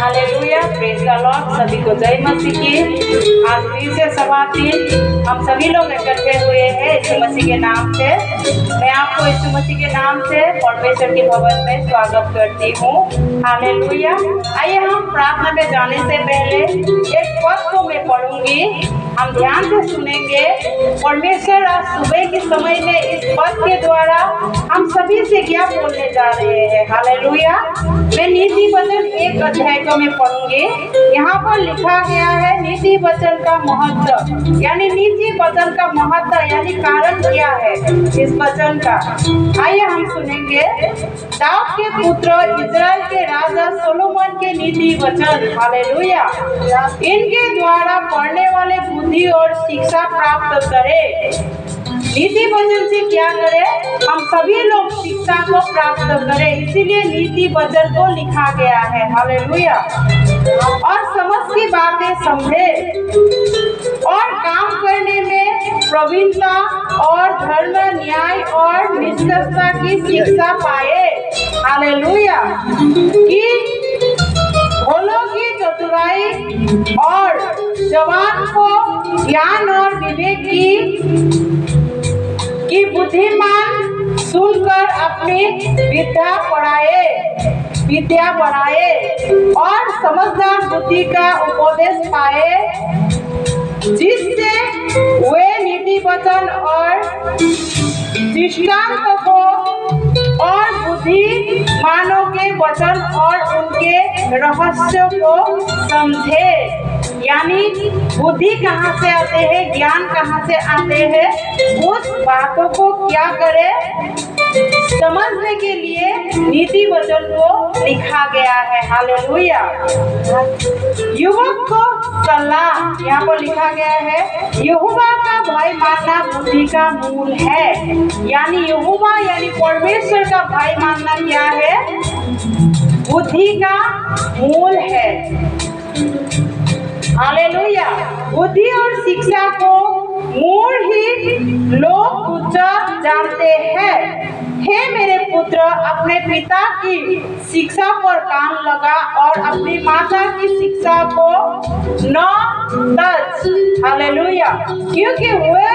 Hallelujah, praise the Lord. सभी को जय मसीह की। आज फिर से सभा दिन हम सभी लोग इकट्ठे हुए हैं यीशु मसीह के नाम से। मैं आपको यीशु मसीह के नाम से परमेश्वर के भवन में स्वागत करती हूँ। हालेलुया। आइए हम प्रार्थना में जाने से पहले एक पद को मैं पढ़ूंगी, हम ध्यान से सुनेंगे। परमेश्वर आज सुबह के समय में इस पद के द्वारा हम सभी से क्या बोलने जा रहे हैं। हालेलुया। मैं नीति वचन 1 अध्याय को मैं पढ़ूंगी। यहाँ पर लिखा गया है नीति वचन का महत्व, यानी नीति वचन का महत्व यानी कारण क्या है इस वचन का। आइए हम सुनेंगे। दाऊद के पुत्र इस्राएल के राजा सोलोमन के नीति वचन। हालेलुया। इनके द्वारा पढ़ने वाले बुद्धि और शिक्षा प्राप्त करे। नीति वचन से क्या करें? हम सभी लोग शिक्षा को प्राप्त करें, इसीलिए नीति वचन को लिखा गया है। हालेलुया। और समझ की बातें समझे और काम करने में प्रवीणता और धर्म, न्याय और निष्कर्षता की शिक्षा पाए। हालेलुया। कि भोलों की चतुराई और जवान को ज्ञान और विवेक की बुद्धिमान सुनकर अपनी विद्या बढ़ाए और समझदार बुद्धि का उपदेश पाए, जिससे वे नीति वचन और दृष्टांत को और बुद्धि मानव के वचन और उनके रहस्यों को समझे। यानी बुद्धि कहाँ से आते हैं, ज्ञान कहाँ से आते हैं, उस बातों को क्या करें समझने के लिए नीति वचन को लिखा गया है। हालेलुया। युवक को सलाह यहाँ पर लिखा गया है, यहोवा का भय मानना बुद्धि का मूल है। यानी यहोवा यानी परमेश्वर का भय मानना क्या है? बुद्धि का मूल है। हालेलुया। बुद्धि और शिक्षा को मूल ही लोग तुच्छ जानते हैं। हे मेरे पुत्र, अपने पिता की शिक्षा पर कान लगा और अपनी माता की शिक्षा को न तज। हालेलुया। क्योंकि वे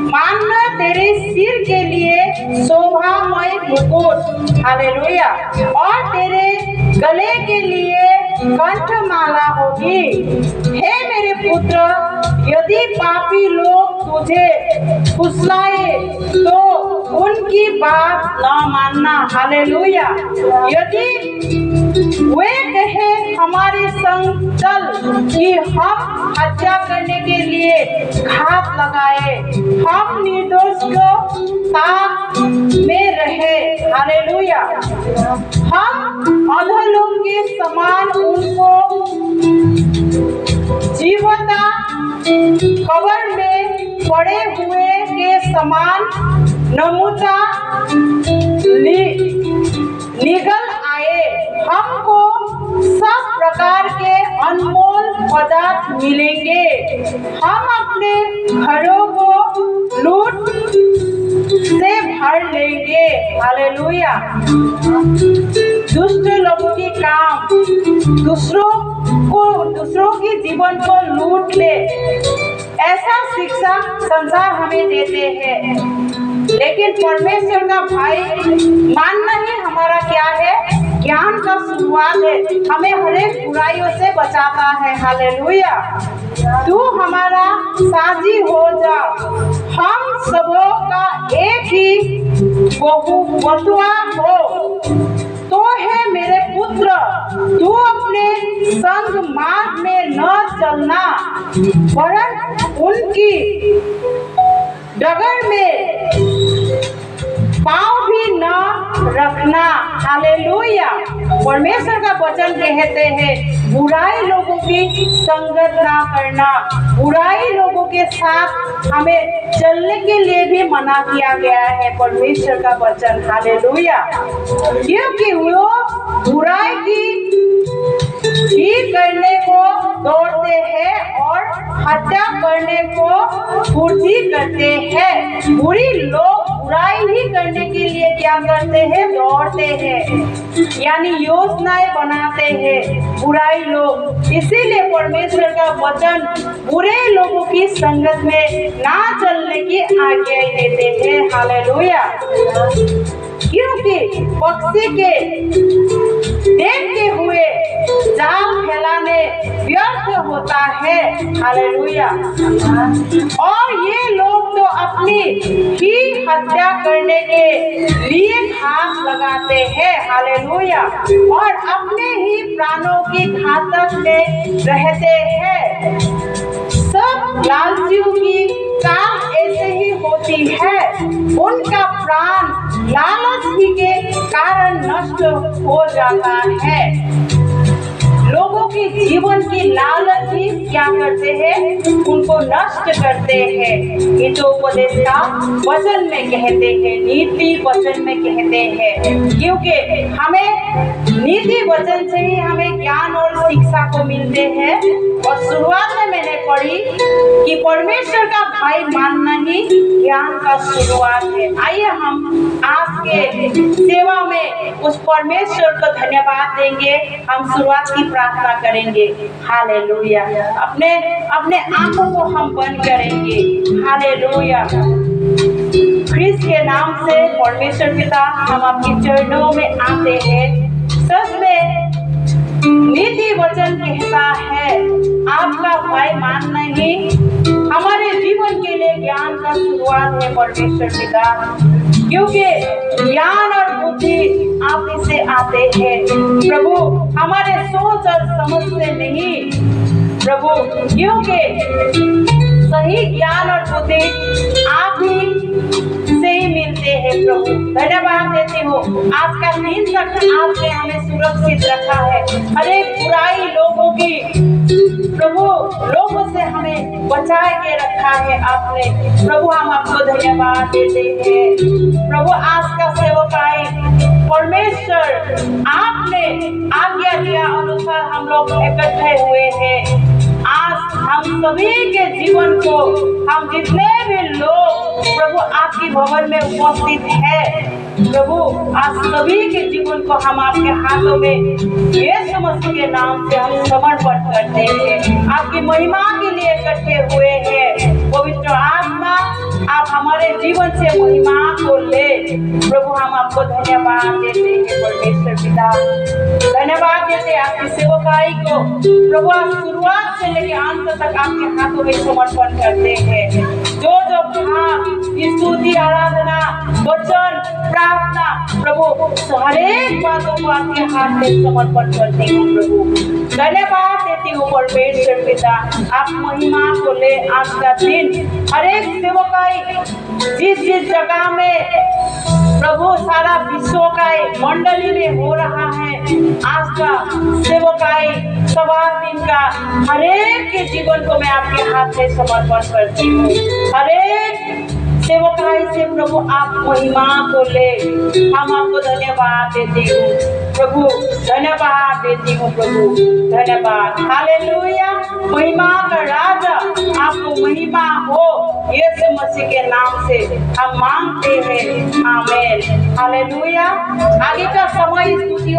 मानना तेरे सिर के लिए शोभामय मुकुट। हालेलुया। और तेरे गले के लिए कंठमाला होगी। हे मेरे पुत्र, यदि पापी लोग तुझे फुसलाए तो उनकी बात न मानना। हालेलुया। यदि वे कहे हमारे संग चल कि हम हत्या करने के लिए घात लगाए, हम निर्दोष को ताक में रहे। हालेलुया। हम अधोलोक के समान उनको जीवता कब्र में पड़े हुए के समान नमूना निगल आए। हमको सब प्रकार के अनमोल पदार्थ मिलेंगे। हम अपने घरों को लूट से भर लेंगे। हालेलुया। दुष्ट लोगों के काम दूसरों के जीवन को लूट ले, ऐसा शिक्षा संसार हमें देते हैं। लेकिन परमेश्वर का भय मानना ही हमारा क्या है? ज्ञान का शुरुआत है। हमें हर एक बुराइयों से बचाता है। हालेलुया। तू हमारा साझी हो जा, हम सबों का एक ही बटुआ हो। तो है मेरे पुत्र, तू अपने संग मार्ग में न चलना, वरन उनकी डगर में पाँव भी न रखना। हालेलुया। परमेश्वर का वचन कहते हैं बुराई लोगों की संगत ना करना, बुराई लोगों के साथ हमें चलने के लिए भी मना किया गया है परमेश्वर का वचन। हालेलुया। क्योंकि वो बुराई की करने को दौड़ते हैं और हत्या करने को फुर्ती करते हैं। बुरी लोग बुराई ही करने के लिए क्या करते हैं, दौड़ते हैं, यानी योजनाएं बनाते हैं बुराई लोग। इसीलिए परमेश्वर का वचन बुरे लोगों की संगत में ना चलने की आज्ञा देते हैं। हालेलुया। क्योंकि पक्षी के देखते हुए जाल फैलाने व्यर्थ होता है। हालेलुया। और ये लोग तो अपनी ही हत्या करने के लिए घात लगाते हैं। हालेलुया। और अपने ही प्राणों की घातक में रहते हैं। सब लालचियों की काम ऐसे ही होती है। उनका प्राण लालच ही के कारण नष्ट हो जाता है। लोगों के जीवन की लालच ही क्या करते हैं, उनको नष्ट करते हैं। ये तो उपदेश का वचन में कहते हैं, नीति वचन में कहते हैं। क्योंकि हमें नीति वचन से ही हमें ज्ञान और शिक्षा को मिलते हैं। और शुरुआत में मैंने पढ़ी कि परमेश्वर का भय मानना ही ज्ञान का शुरुआत है। आइए हम आज के सेवा में उस परमेश्वर को धन्यवाद देंगे। हम शुरुआत की प्रार्थना करेंगे। हालेलुया। अपने अपने आंखों को हम बंद करेंगे। हालेलुया। ख्रिस्त के नाम से परमेश्वर पिता, हम आपके चरणों में आते हैं। सच में नीति वचन कहता है आपका भय मानना ही हमारे जीवन के लिए ज्ञान का शुरुआत है परमेश्वर पिता। क्योंकि ज्ञान और बुद्धि आप से आते हैं प्रभु, हमारे सोच और समझ से नहीं प्रभु। क्योंकि सही ज्ञान और बुद्धि आप ही से ही मिलते हैं प्रभु। धन्यवाद देती हूँ, आज का दिन तक आपने हमें सुरक्षित रखा है। हर एक बुराई लोगों की प्रभु, लोगों से हमें बचा के रखा है आपने प्रभु। हम आपको धन्यवाद देते हैं प्रभु। आज का सेवकाई परमेश्वर आपने आज्ञा दिया अनुसार हम लोग इकट्ठे हुए हैं। आज हम सभी के जीवन को, हम जितने भी लोग प्रभु आपकी भवन में उपस्थित है प्रभु, आज सभी के जीवन को हम आपके हाथों में यीशु मसीह के नाम से हम समर्पण करते हैं। आपकी महिमा के लिए इकट्ठे हुए हैं। पवित्र आत्मा आप हमारे जीवन से महिमा को ले प्रभु। हम आपको धन्यवाद देते हैं परमेश्वर पिता। धन्यवाद देते हैं आपकी सेवकाई को प्रभु। आप शुरुआत से लेकर अंत तक आपके हाथों में समर्पण करते हैं। जो जो भाव, स्तुति, आराधना, वचन, प्रार्थना प्रभु, हर एक बातों को आपके हाथ में समर्पण करती हूँ प्रभु। धन्यवाद देती हूँ परमेश्वर पिता। आप महिमा को ले। आज का दिन हर एक सेवकाई जिस जिस जगह में प्रभु सारा विश्व का मंडली में हो रहा है, आज का सेवकाई सवा दिन का हर एक के जीवन को मैं आपके हाथ में समर्पण करती हूँ। हर एक सेवकाई से प्रभु आप महिमा को ले। हम आपको धन्यवाद देती हूँ प्रभु। धन्यवाद देती हूँ प्रभु। धन्यवाद। हालेलुया। महिमा का राजा आपको महिमा हो यीशु मसीह के नाम से हम मांगते हैं। आमीन। हालेलुया। आगे का समय स्तुति